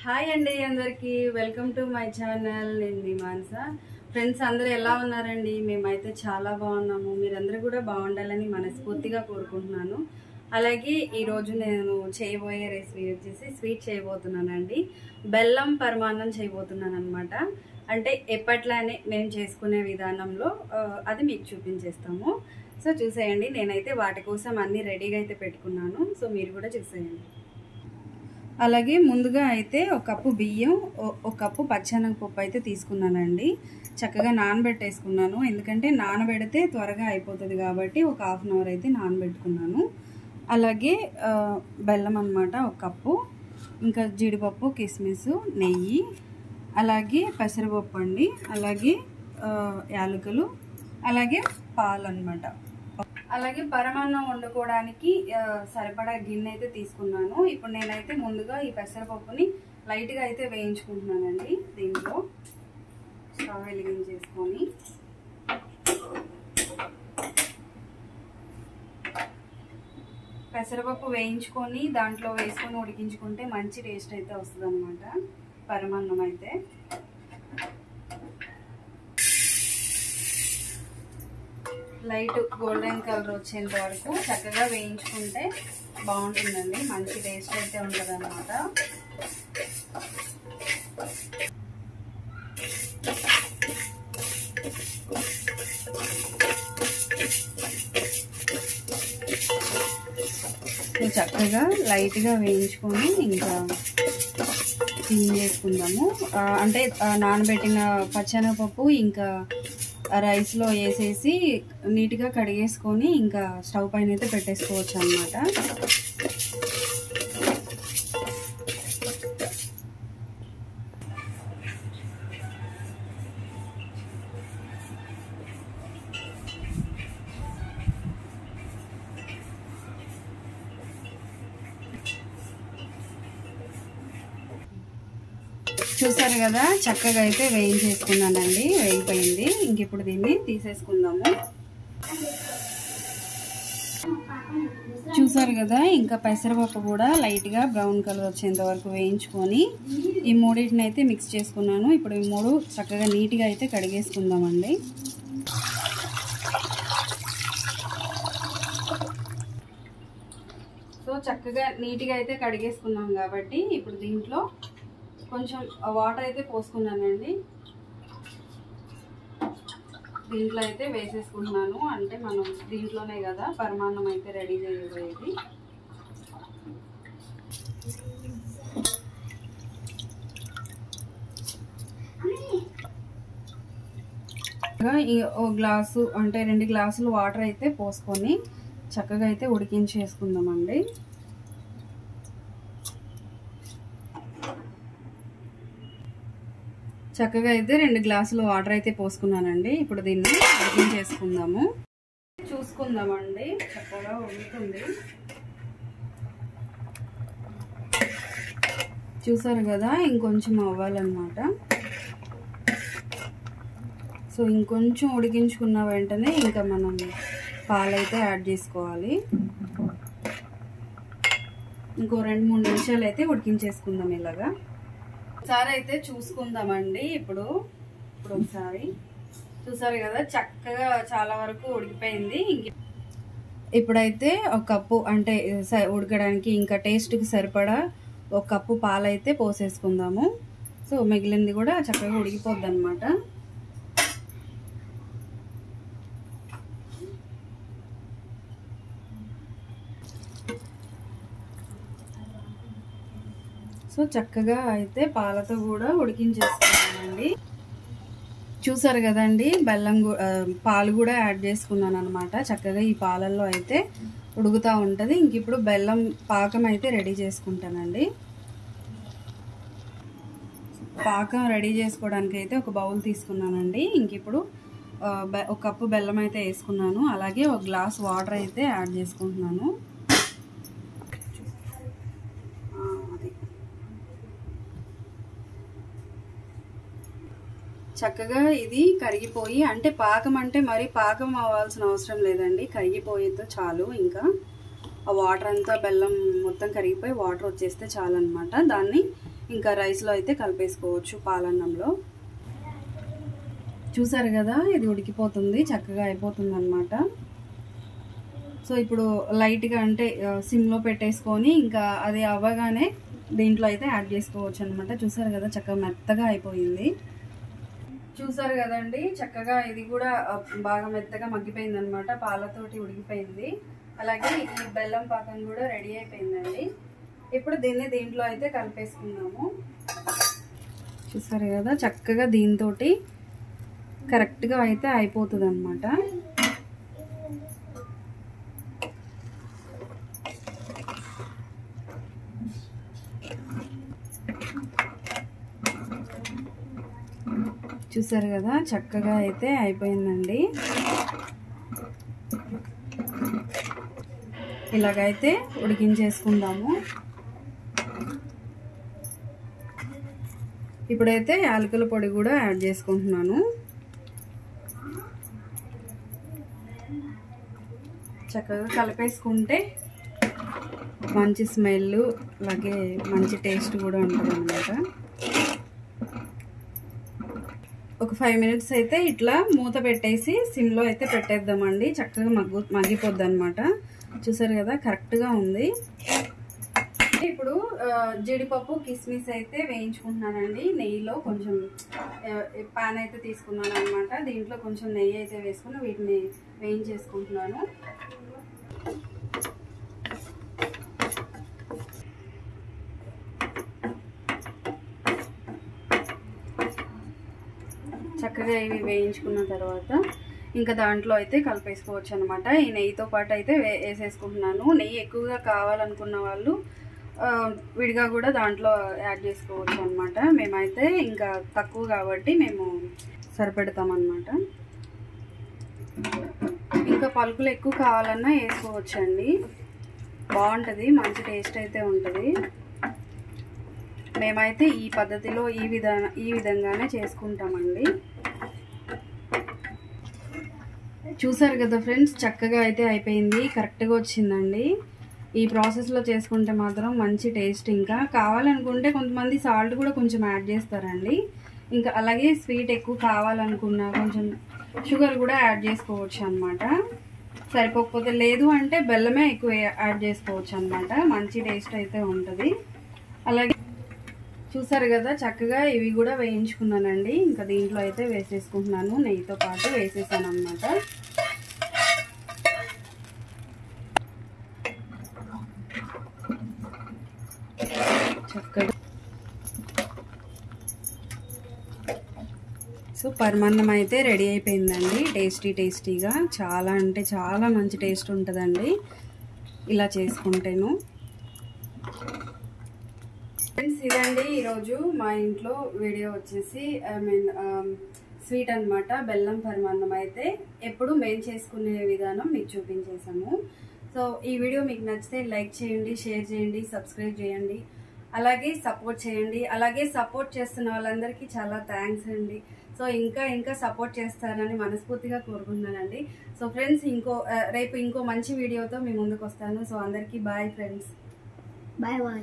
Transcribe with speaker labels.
Speaker 1: Hi అండి అందరికి welcome to my channel. నేను మానస. ఫ్రెండ్స్ అందరూ ఎలా ఉన్నారండి? మేమైతే చాలా బాగున్నాము. మీరందరూ కూడా బాగుండాలని మనస్ఫూర్తిగా కోరుకుంటున్నాను. అలాగే ఈరోజు నేను చేయబోయే రెసిపీ వచ్చేసి స్వీట్ చేయబోతున్నానండి. బెల్లం పరమాన్నం చేయబోతున్నాను అనమాట. అంటే ఎప్పట్లానే మేము చేసుకునే విధానంలో అది మీకు చూపించేస్తాము. సో చూసేయండి. నేనైతే వాటి కోసం అన్నీ రెడీగా అయితే పెట్టుకున్నాను. సో మీరు కూడా చూసేయండి. అలాగే ముందుగా అయితే ఒక కప్పు బియ్యం, ఒక కప్పు పచ్చెనగపప్పు అయితే తీసుకున్నానండి. చక్కగా నానబెట్టేసుకున్నాను. ఎందుకంటే నానబెడితే త్వరగా అయిపోతుంది కాబట్టి ఒక హాఫ్ అన్ అవర్ అయితే నానబెట్టుకున్నాను. అలాగే బెల్లం అన్నమాట ఒక కప్పు, ఇంకా జీడిపప్పు, కిస్మిస్, నెయ్యి, అలాగే పెసరపప్పు అండి, అలాగే యాలకులు, అలాగే పాలు అన్నమాట. అలాగే పరమాన్నం వండుకోవడానికి సరిపడా గిన్నె అయితే తీసుకున్నాను. ఇప్పుడు నేనైతే ముందుగా ఈ పెసరపప్పుని లైట్గా అయితే వేయించుకుంటున్నానండి. దీంట్లో స్టవ్ వెలిగించేసుకొని పెసరపప్పు వేయించుకొని దాంట్లో వేసుకొని ఉడికించుకుంటే మంచి టేస్ట్ అయితే వస్తుంది అనమాట పరమాన్నం అయితే. లైట్ గోల్డెన్ కలర్ వచ్చేంత వరకు చక్కగా వేయించుకుంటే బాగుంటుందండి. మంచి టేస్ట్ అయితే ఉంటుంది అన్నమాట. చక్కగా లైట్గా వేయించుకొని ఇంకా క్లీన్ చేసుకుందాము. అంటే నానబెట్టిన పచ్చెనగపప్పు ఇంకా రైస్లో వేసేసి నీట్గా కడిగేసుకొని ఇంకా స్టవ్ పైన అయితే పెట్టేసుకోవచ్చు అన్నమాట. చూసారు కదా, చక్కగా అయితే వేయించేసుకున్నానండి. వేగిపోయింది. ఇంక ఇప్పుడు దీన్ని తీసేసుకుందాము. చూసారు కదా, ఇంకా పెసరపప్పు కూడా లైట్గా బ్రౌన్ కలర్ వచ్చేంత వరకు వేయించుకొని ఈ మూడింటిని అయితే మిక్స్ చేసుకున్నాను. ఇప్పుడు ఈ మూడు చక్కగా నీట్గా అయితే కడిగేసుకుందామండి. సో చక్కగా నీట్గా అయితే కడిగేసుకున్నాం కాబట్టి ఇప్పుడు దీంట్లో కొంచెం వాటర్ అయితే పోసుకున్నానండి. దీంట్లో అయితే వేసేసుకుంటున్నాను. అంటే మనం దీంట్లోనే కదా పరమాన్నం అయితే రెడీ చేయబోయేది. ఈ ఓ గ్లాసు అంటే 2 గ్లాసులు వాటర్ అయితే పోసుకొని చక్కగా అయితే ఉడికించేసుకుందామండి. చక్కగా అయితే 2 గ్లాసులు వాటర్ అయితే పోసుకున్నానండి. ఇప్పుడు దీన్ని ఉడికించేసుకుందాము. చూసుకుందామండి. చక్కగా ఉడుకుతుంది. చూసారు కదా, ఇంకొంచెం అవ్వాలన్నమాట. సో ఇంకొంచెం ఉడికించుకున్న వెంటనే ఇంకా మనం పాలైతే యాడ్ చేసుకోవాలి. ఇంకో 2-3 నిమిషాలు అయితే ఉడికించేసుకుందాం ఇలాగా. ఒకసారి అయితే చూసుకుందామండి. ఇప్పుడు ఒకసారి చూసారు కదా, చక్కగా చాలా వరకు ఉడికిపోయింది. ఇప్పుడైతే ఒక కప్పు అంటే ఉడకడానికి ఇంకా టేస్ట్కి సరిపడా ఒక కప్పు పాలైతే పోసేసుకుందాము. సో మిగిలింది కూడా చక్కగా ఉడికిపోద్ది అనమాట. సో చక్కగా అయితే పాలతో కూడా ఉడికించేసుకున్నానండి. చూసారు కదండి, పాలు కూడా యాడ్ చేసుకున్నాను అనమాట. చక్కగా ఈ పాలల్లో అయితే ఉడుకుతూ ఉంటుంది. ఇంక ఇప్పుడు బెల్లం పాకం అయితే రెడీ చేసుకుంటానండి. పాకం రెడీ చేసుకోవడానికి అయితే ఒక బౌల్ తీసుకున్నానండి. ఇంక ఇప్పుడు ఒక కప్పు బెల్లం అయితే వేసుకున్నాను. అలాగే ఒక గ్లాస్ వాటర్ అయితే యాడ్ చేసుకుంటున్నాను. చక్కగా ఇది కరిగిపోయి, అంటే పాకం అంటే మరి పాకం అవ్వాల్సిన అవసరం లేదండి, కరిగిపోయేతో చాలు. ఇంకా ఆ వాటర్ అంతా బెల్లం మొత్తం కరిగిపోయి వాటర్ వచ్చేస్తే చాలు అనమాట. దాన్ని ఇంకా రైస్లో అయితే కలిపేసుకోవచ్చు పాలన్నంలో. చూసారు కదా, ఇది ఉడికిపోతుంది, చక్కగా అయిపోతుంది అనమాట. సో ఇప్పుడు లైట్గా అంటే సిమ్లో పెట్టేసుకొని ఇంకా అది అవ్వగానే దీంట్లో అయితే యాడ్ చేసుకోవచ్చు అనమాట. చూసారు కదా, చక్కగా మెత్తగా అయిపోయింది. చూసారు కదండి, చక్కగా ఇది కూడా బాగా మెత్తగా మగ్గిపోయింది అనమాట, పాలతోటి ఉడికిపోయింది. అలాగే ఈ బెల్లం పాకం కూడా రెడీ అయిపోయిందండి. ఇప్పుడు దీంట్లో అయితే కలిపేసుకుందాము. చూసారు కదా, చక్కగా దీంతో కరెక్ట్గా అయితే అయిపోతుంది అనమాట. చూసారు కదా, చక్కగా అయితే అయిపోయిందండి. ఇలాగైతే ఉడికించేసుకుందాము. ఇప్పుడైతే యాలకుల పొడి కూడా యాడ్ చేసుకుంటున్నాను. చక్కగా కలిపేసుకుంటే మంచి స్మెల్, అలాగే మంచి టేస్ట్ కూడా ఉంటుంది అన్నమాట. ఒక 5 మినిట్స్ అయితే ఇట్లా మూత పెట్టేసి సిమ్లో అయితే పెట్టేద్దామండి. చక్కగా మగ్గిపోద్ది అనమాట. చూసారు కదా, కరెక్ట్గా ఉంది. ఇప్పుడు జీడిపప్పు కిస్మిస్ అయితే వేయించుకుంటున్నానండి. నెయ్యిలో కొంచెం పాన్ అయితే తీసుకున్నాను అనమాట. దీంట్లో కొంచెం నెయ్యి అయితే వేసుకుని వీటిని వేయించేసుకుంటున్నాను. చక్కగా ఇవి వేయించుకున్న తర్వాత ఇంకా దాంట్లో అయితే కలిపేసుకోవచ్చు అనమాట. ఈ నెయ్యితో పాటు అయితే వేసేసుకుంటున్నాను. నెయ్యి ఎక్కువగా కావాలనుకున్న వాళ్ళు విడిగా కూడా దాంట్లో యాడ్ చేసుకోవచ్చు అనమాట. మేమైతే ఇంకా తక్కువ కాబట్టి మేము సరిపెడతామన్నమాట. ఇంకా పలుకులు ఎక్కువ కావాలన్నా వేసుకోవచ్చండి, బాగుంటుంది, మంచి టేస్ట్ అయితే ఉంటుంది. మేమైతే ఈ పద్ధతిలో ఈ విధంగానే చేసుకుంటామండి. చూసారు కదా ఫ్రెండ్స్, చక్కగా అయితే అయిపోయింది, కరెక్ట్గా వచ్చిందండి. ఈ ప్రాసెస్లో చేసుకుంటే మాత్రం మంచి టేస్ట్. ఇంకా కావాలనుకుంటే కొంతమంది సాల్ట్ కూడా కొంచెం యాడ్ చేస్తారండి. ఇంకా అలాగే స్వీట్ ఎక్కువ కావాలనుకున్నా కొంచెం షుగర్ కూడా యాడ్ చేసుకోవచ్చు అనమాట. సరిపోకపోతే లేదు అంటే బెల్లమే ఎక్కువ యాడ్ చేసుకోవచ్చు అనమాట. మంచి టేస్ట్ అయితే ఉంటుంది. అలాగే చూసారు కదా, చక్కగా ఇవి కూడా వేయించుకున్నానండి. ఇంకా దీంట్లో అయితే వేసేసుకుంటున్నాను, నెయ్యితో పాటు వేసేసాను అనమాట. చక్కగా సో పరమాన్నం అయితే రెడీ అయిపోయిందండి. టేస్టీగా, చాలా అంటే చాలా మంచి టేస్ట్ ఉంటుందండి ఇలా చేసుకుంటేను. ఫ్రెండ్స్, ఇదండి ఈరోజు మా ఇంట్లో వీడియో వచ్చేసి స్వీట్ అనమాట. బెల్లం పరమాన్నం అయితే ఎప్పుడు మేము చేసుకునే విధానం మీకు చూపించేసాము. సో ఈ వీడియో మీకు నచ్చితే లైక్ చేయండి, షేర్ చేయండి, సబ్స్క్రైబ్ చేయండి, అలాగే సపోర్ట్ చేయండి. అలాగే సపోర్ట్ చేస్తున్న వాళ్ళందరికీ చాలా థ్యాంక్స్ అండి. సో ఇంకా సపోర్ట్ చేస్తారని మనస్ఫూర్తిగా కోరుకుంటున్నానండి. సో ఫ్రెండ్స్, రేపు ఇంకో మంచి వీడియోతో మీ ముందుకు వస్తాను. సో అందరికీ బాయ్ ఫ్రెండ్స్.
Speaker 2: బాయ్.